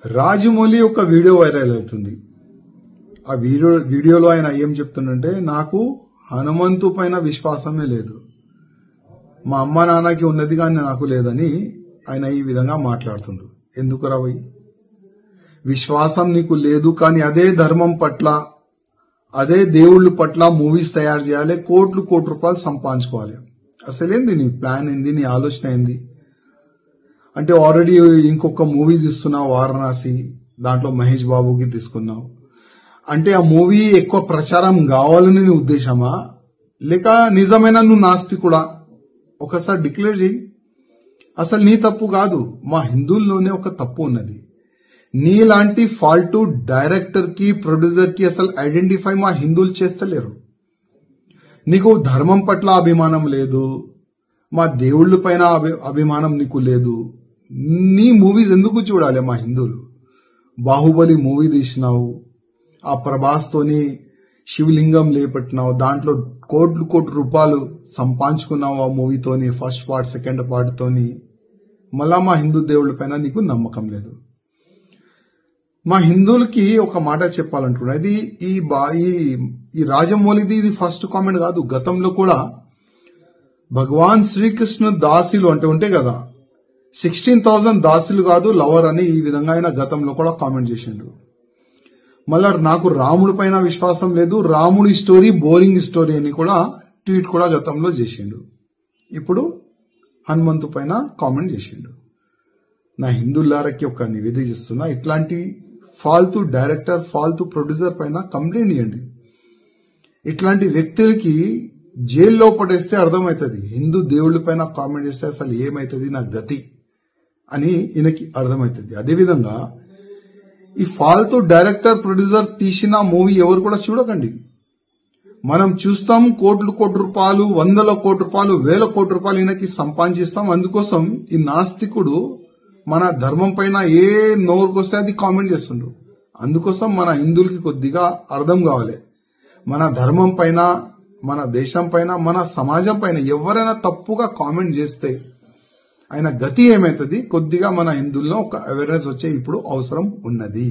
రాజమౌళి ఒక video viral అవుతుంది. ఆ వీడియోలో ఆయన ఏం చెప్తుందంటే, నాకు హనుమంతు పైన విశ్వాసమే లేదు, మా అమ్మ నాన్నకి ఉన్నది కానీ నాకు లేదని ఆయన ఈ విధంగా మాట్లాడుతుండ్రు. ఎందుకు రావై? విశ్వాసం నీకు లేదు కానీ అదే ధర్మం పట్ల, అదే దేవుళ్ళ పట్ల మూవీస్ తయారు చేయాలి, కోట్లు రూపాయలు సంపాదించుకోవాలి. అసలేంది నీ ప్లాన్ ఏంది, నీ ఆలోచన ఏంది? అంటే ఆల్రెడీ ఇంకొక మూవీ తీస్తున్నావు వారణాసి, దాంట్లో మహేష్ బాబుకి తీసుకున్నావు. అంటే ఆ మూవీ ఎక్కువ ప్రచారం కావాలని నీ ఉద్దేశమా, లేక నిజమైన నువ్వు నాస్తికుడా? ఒకసారి డిక్లేర్ చేయి. అసలు నీ తప్పు కాదు, మా హిందువుల్లోనే ఒక తప్పు ఉన్నది. నీలాంటి ఫాల్ట్ డైరెక్టర్ కి, ప్రొడ్యూసర్ కి అసలు ఐడెంటిఫై మా హిందువులు చేస్తలేరు. నీకు ధర్మం పట్ల అభిమానం లేదు, మా దేవుళ్ళ పైన అభిమానం నీకు లేదు. నీ మూవీస్ ఎందుకు చూడాలి మా హిందువులు? బాహుబలి మూవీ తీసినావు, ఆ ప్రభాస్ తోని శివలింగం లేపెట్టినావు, దాంట్లో కోట్లు రూపాయలు సంపాదించుకున్నావు ఆ మూవీతోని, ఫస్ట్ పార్ట్ సెకండ్ పార్ట్ తోని. మళ్ళా మా హిందూ దేవుళ్ళ పైన నీకు నమ్మకం లేదు. మా హిందువులకి ఒక మాట చెప్పాలంటున్నా, ఇది ఈ రాజమౌళిది ఇది ఫస్ట్ కామెంట్ కాదు. గతంలో కూడా భగవాన్ శ్రీకృష్ణ దాసులు అంటే ఉంటాయి కదా, 16,000 దాసులు కాదు లవర్ అని ఈ విధంగా ఆయన గతంలో కూడా కామెంట్ చేసిండు. మళ్ళా నాకు రాముడి పైన విశ్వాసం లేదు, రాముడి స్టోరీ బోరింగ్ స్టోరీ అని కూడా ట్వీట్ కూడా గతంలో చేసిండు. ఇప్పుడు హనుమంతు పైన కామెంట్ చేసిండు. నా హిందువులారకి ఒక నివేదిక చేస్తున్నా, ఇట్లాంటి ఫాల్తూ డైరెక్టర్, ఫాల్తూ ప్రొడ్యూసర్ పైన కంప్లైంట్ ఇవ్వండి. ఇట్లాంటి వ్యక్తులకి జైల్లో పడేస్తే అర్థమవుతుంది, హిందూ దేవుళ్ళ పైన కామెంట్ చేస్తే అసలు ఏమైతుంది నా గతి అని ఈయనకి అర్థమవుతుంది. అదేవిధంగా ఈ ఫాల్తూ డైరెక్టర్, ప్రొడ్యూసర్ తీసిన మూవీ ఎవరు కూడా చూడకండి. మనం చూస్తాం కోట్లు రూపాయలు, 100 కోట్ల రూపాయలు, 1000 కోట్ల రూపాయలు ఈయనకి సంపాదించిస్తాం. అందుకోసం ఈ నాస్తికుడు మన ధర్మం పైన ఏ నోరుకొస్తే అది కామెంట్ చేస్తుండ్రు. అందుకోసం మన హిందువులకి కొద్దిగా అర్థం కావాలి, మన ధర్మం పైన, మన దేశం పైన, మన సమాజం పైన ఎవరైనా తప్పుగా కామెంట్ చేస్తే ఆయన గతి ఏమైతుంది, కొద్దిగా మన హిందువుల్లో ఒక అవేర్నెస్ వచ్చే ఇప్పుడు అవసరం ఉన్నది.